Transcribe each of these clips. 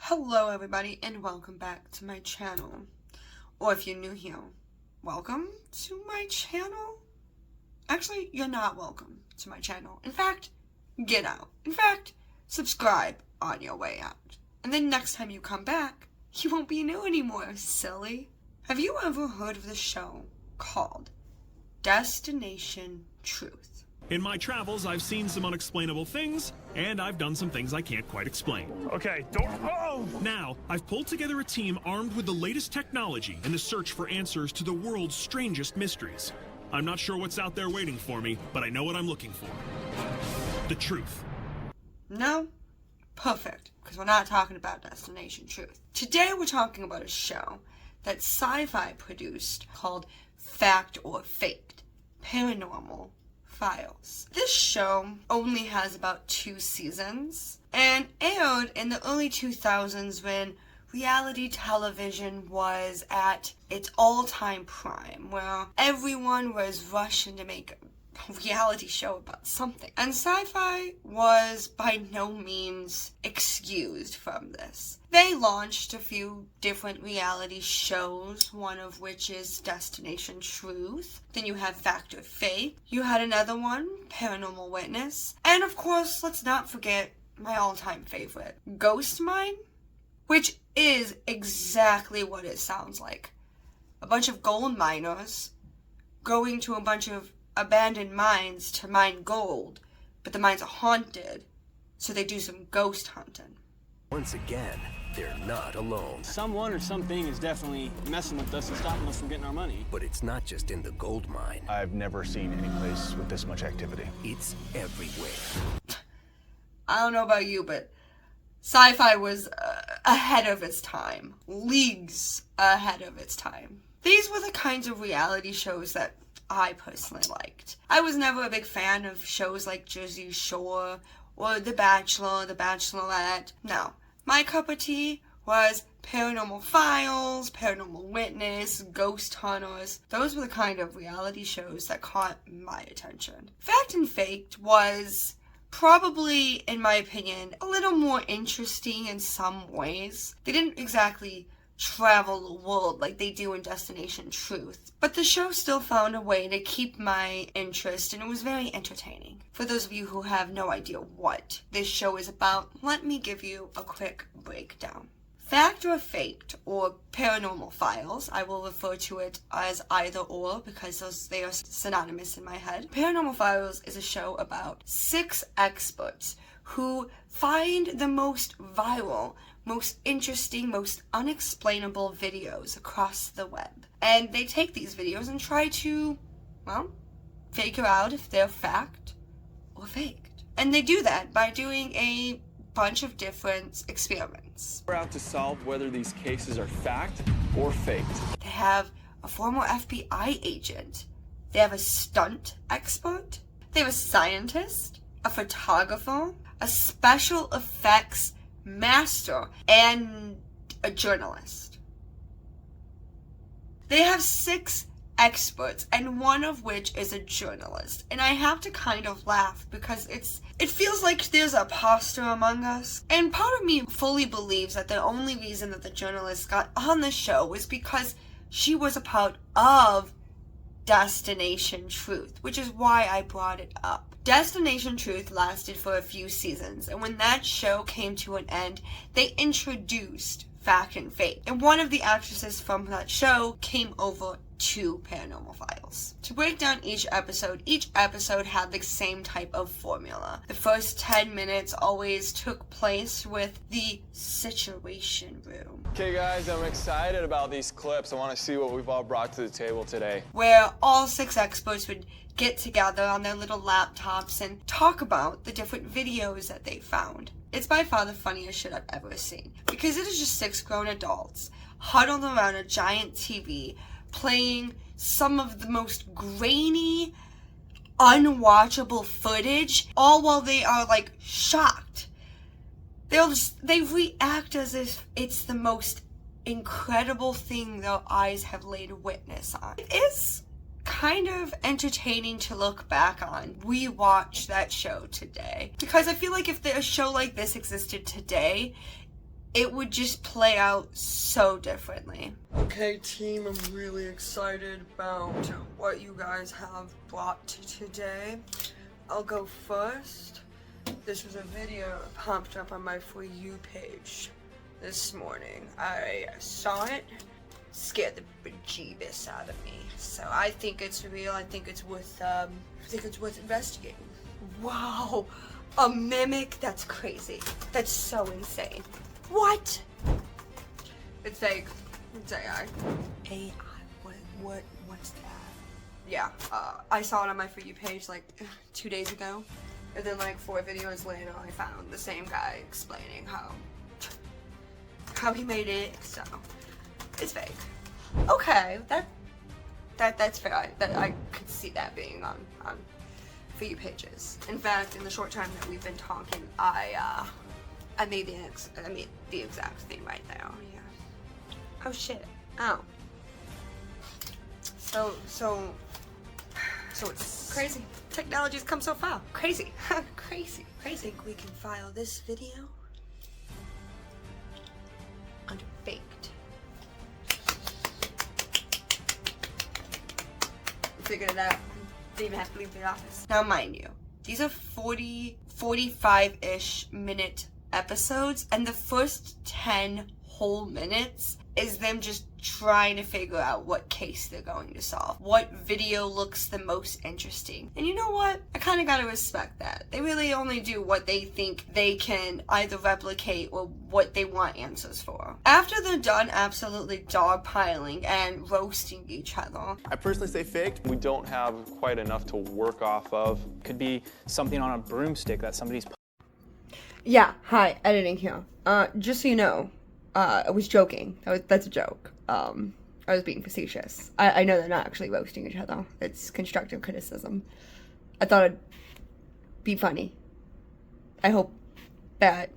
Hello everybody and welcome back to my channel. Or if you're new here, welcome to my channel. Actually, you're not welcome to my channel. In fact, get out. In fact, subscribe on your way out. And then next time you come back, you won't be new anymore, silly. Have you ever heard of the show called Destination Truth? In my travels, I've seen some unexplainable things, and I've done some things I can't quite explain. Okay, don't move! Now, I've pulled together a team armed with the latest technology in the search for answers to the world's strangest mysteries. I'm not sure what's out there waiting for me, but I know what I'm looking for. The truth. No? Perfect, because we're not talking about Destination Truth. Today we're talking about a show that Syfy produced called Fact or Faked, Paranormal Files. This show only has about 2 seasons and aired in the early 2000s when reality television was at its all-time prime, where everyone was rushing to make a reality show about something. And Syfy was by no means excused from this. They launched a few different reality shows, one of which is Destination Truth. Then you have Fact or Fake. You had another one, Paranormal Witness. And of course, let's not forget my all-time favorite, Ghost Mine, which is exactly what it sounds like. A bunch of gold miners going to a bunch of abandoned mines to mine gold, but the mines are haunted, so they do some ghost hunting. Once again, they're not alone. Someone or something is definitely messing with us and stopping us from getting our money. But it's not just in the gold mine. I've never seen any place with this much activity. It's everywhere. I don't know about you, but Syfy was ahead of its time. Leagues ahead of its time. These were the kinds of reality shows that I personally liked. I was never a big fan of shows like Jersey Shore or The Bachelor, The Bachelorette. No. My cup of tea was Paranormal Files, Paranormal Witness, Ghost Hunters. Those were the kind of reality shows that caught my attention. Fact and Faked was probably, in my opinion, a little more interesting in some ways. They didn't exactly travel the world like they do in Destination Truth, but the show still found a way to keep my interest, and it was very entertaining. For those of you who have no idea what this show is about, let me give you a quick breakdown. Fact or Faked, or Paranormal Files, I will refer to it as either or because they are synonymous in my head. Paranormal Files is a show about 6 experts who find the most viral, most interesting, most unexplainable videos across the web. And they take these videos and try to, well, figure out if they're fact or faked. And they do that by doing a bunch of different experiments. We're out to solve whether these cases are fact or faked. They have a former FBI agent. They have a stunt expert. They have a scientist, a photographer, a special effects master, and a journalist. They have 6 experts, and one of which is a journalist. And I have to kind of laugh because it feels like there's a imposter among us. And part of me fully believes that the only reason that the journalist got on the show was because she was a part of Destination Truth, which is why I brought it up. Destination Truth lasted for a few seasons, and when that show came to an end, they introduced Fact and Fake. And one of the actresses from that show came over to Paranormal Files. To break down each episode had the same type of formula. The first 10 minutes always took place with the Situation Room. Okay guys, I'm excited about these clips. I want to see what we've all brought to the table today. Where all 6 experts would get together on their little laptops and talk about the different videos that they found. It's by far the funniest shit I've ever seen, because it is just 6 grown adults huddled around a giant TV playing some of the most grainy, unwatchable footage, all while they are like shocked. They react as if it's the most incredible thing their eyes have laid witness on. It is kind of entertaining to look back on, rewatch that show today. Because I feel like if a show like this existed today, it would just play out so differently. Okay, team, I'm really excited about what you guys have brought today. I'll go first. This was a video that popped up on my For You page this morning. I saw it, scared the bejeebus out of me. So I think it's real. I think it's worth investigating. Wow, a mimic? That's crazy. That's so insane. What? It's fake. It's AI. AI? What's that? Yeah, I saw it on my For You page like 2 days ago. And then like 4 videos later, I found the same guy explaining how he made it. So it's fake. Okay, that's fair. I could see that being on For You pages. In fact, in the short time that we've been talking, I made the exact thing right there. Yeah. Oh shit. Oh. So it's crazy. Technology's come so far. Crazy. Crazy. I think we can file this video under faked. Figured it out. Didn't even have to leave the office. Now mind you, these are 45-ish minute episodes, and the first 10 whole minutes is them just trying to figure out what case they're going to solve. What video looks the most interesting. And you know what? I kind of gotta respect that. They really only do what they think they can either replicate or what they want answers for. After they're done absolutely dogpiling and roasting each other, I personally say faked. We don't have quite enough to work off of. Could be something on a broomstick that somebody's. yeah, hi, editing here. Just so you know, I was joking. That's a joke. I was being facetious. I know they're not actually roasting each other. It's constructive criticism. I thought it'd be funny. I hope that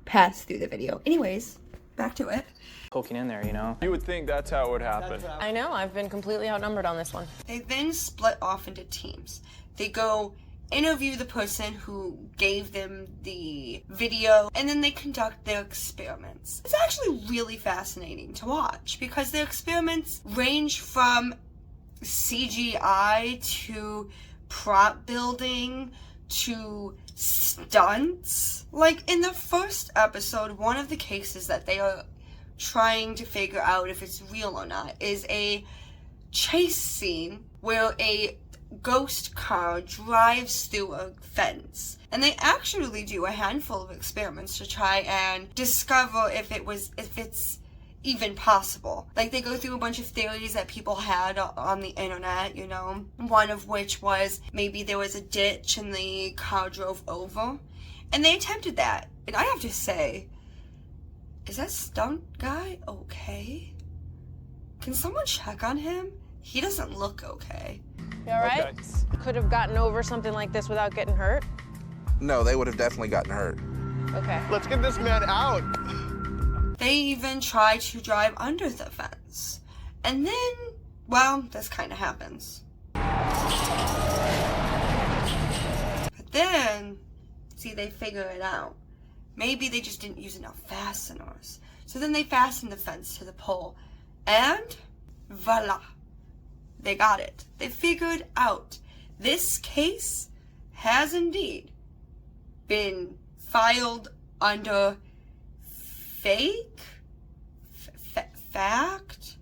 passed through the video. Anyways, back to it. Poking in there, you know? You would think that's how it would happen. I know, I've been completely outnumbered on this one. They then split off into teams. They go interview the person who gave them the video, and then they conduct their experiments. It's actually really fascinating to watch because their experiments range from CGI to prop building to stunts. Like in the first episode, one of the cases that they are trying to figure out if it's real or not is a chase scene where a ghost car drives through a fence, and they actually do a handful of experiments to try and discover if it's even possible. Like they go through a bunch of theories that people had on the internet, you know, one of which was maybe there was a ditch and the car drove over, and they attempted that. And I have to say, is that stunt guy okay? Can someone check on him? He doesn't look okay. You alright? Okay. Could have gotten over something like this without getting hurt? No, they would have definitely gotten hurt. Okay. Let's get this man out. They even try to drive under the fence. And then, well, this kind of happens. But then, see, they figure it out. Maybe they just didn't use enough fasteners. So then they fasten the fence to the pole. And voila. They got it. They figured out this case has indeed been filed under fact.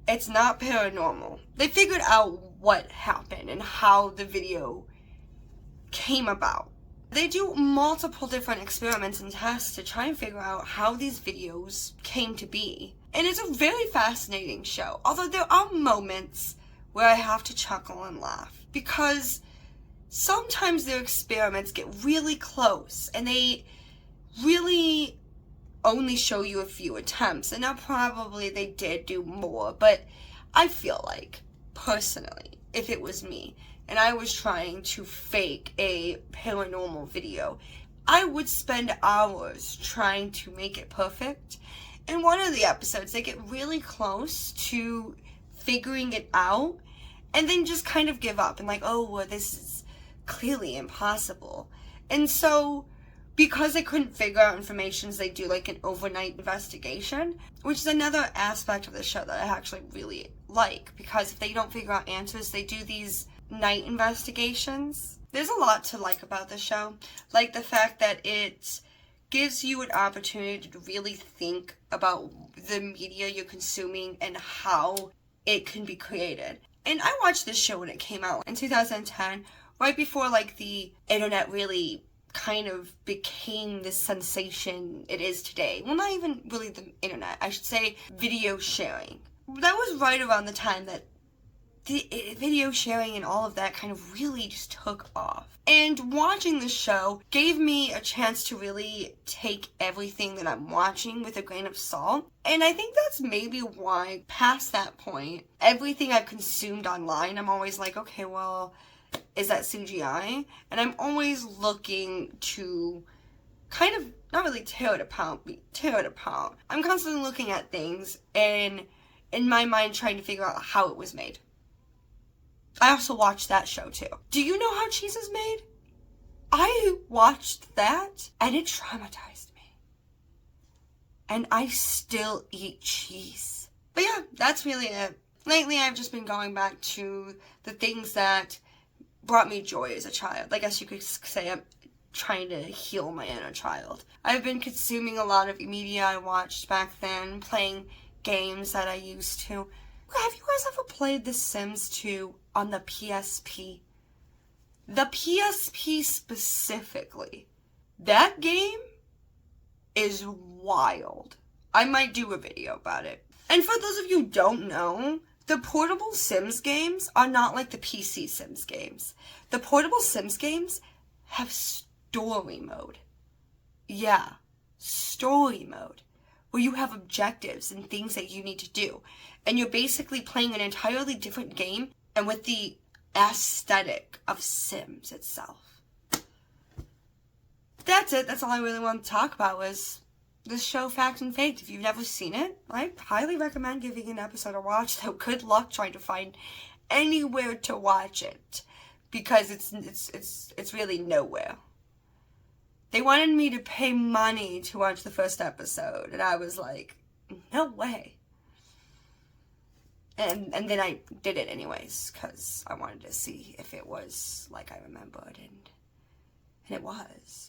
It's not paranormal. They figured out what happened and how the video came about. They do multiple different experiments and tests to try and figure out how these videos came to be. And it's a very fascinating show, although there are moments where I have to chuckle and laugh because sometimes their experiments get really close and they really only show you a few attempts. And now probably they did do more, but I feel like, personally, if it was me and I was trying to fake a paranormal video, I would spend hours trying to make it perfect. In one of the episodes, they get really close to figuring it out and then just kind of give up and like, oh, well, this is clearly impossible. And so because they couldn't figure out information, they do like an overnight investigation, which is another aspect of the show that I actually really like, because if they don't figure out answers, they do these night investigations. There's a lot to like about the show, like the fact that it gives you an opportunity to really think about the media you're consuming and how it can be created. And I watched this show when it came out in 2010, right before like the internet really kind of became the sensation it is today. Well, not even really the internet, I should say video sharing. That was right around the time that the video sharing and all of that kind of really just took off. And watching the show gave me a chance to really take everything that I'm watching with a grain of salt. And I think that's maybe why, past that point, everything I've consumed online, I'm always like, okay, well, is that CGI? And I'm always looking to kind of, not really tear it apart, but tear it apart. I'm constantly looking at things and in my mind trying to figure out how it was made. I also watched that show too. Do you know how cheese is made? I watched that and it traumatized me. And I still eat cheese. But yeah, that's really it. Lately I've just been going back to the things that brought me joy as a child. I guess you could say I'm trying to heal my inner child. I've been consuming a lot of media I watched back then, playing games that I used to. Have you guys ever played The Sims 2 on the PSP? The PSP specifically. That game is wild. I might do a video about it. And for those of you who don't know, the portable Sims games are not like the PC Sims games. The portable Sims games have story mode. Yeah, story mode. Where you have objectives and things that you need to do. And you're basically playing an entirely different game and with the aesthetic of Sims itself. That's it. That's all I really want to talk about was this show, Fact and Faked. If you've never seen it, I highly recommend giving an episode a watch, though good luck trying to find anywhere to watch it. Because it's really nowhere. They wanted me to pay money to watch the first episode, and I was like, no way. And then I did it anyways, because I wanted to see if it was like I remembered, and it was.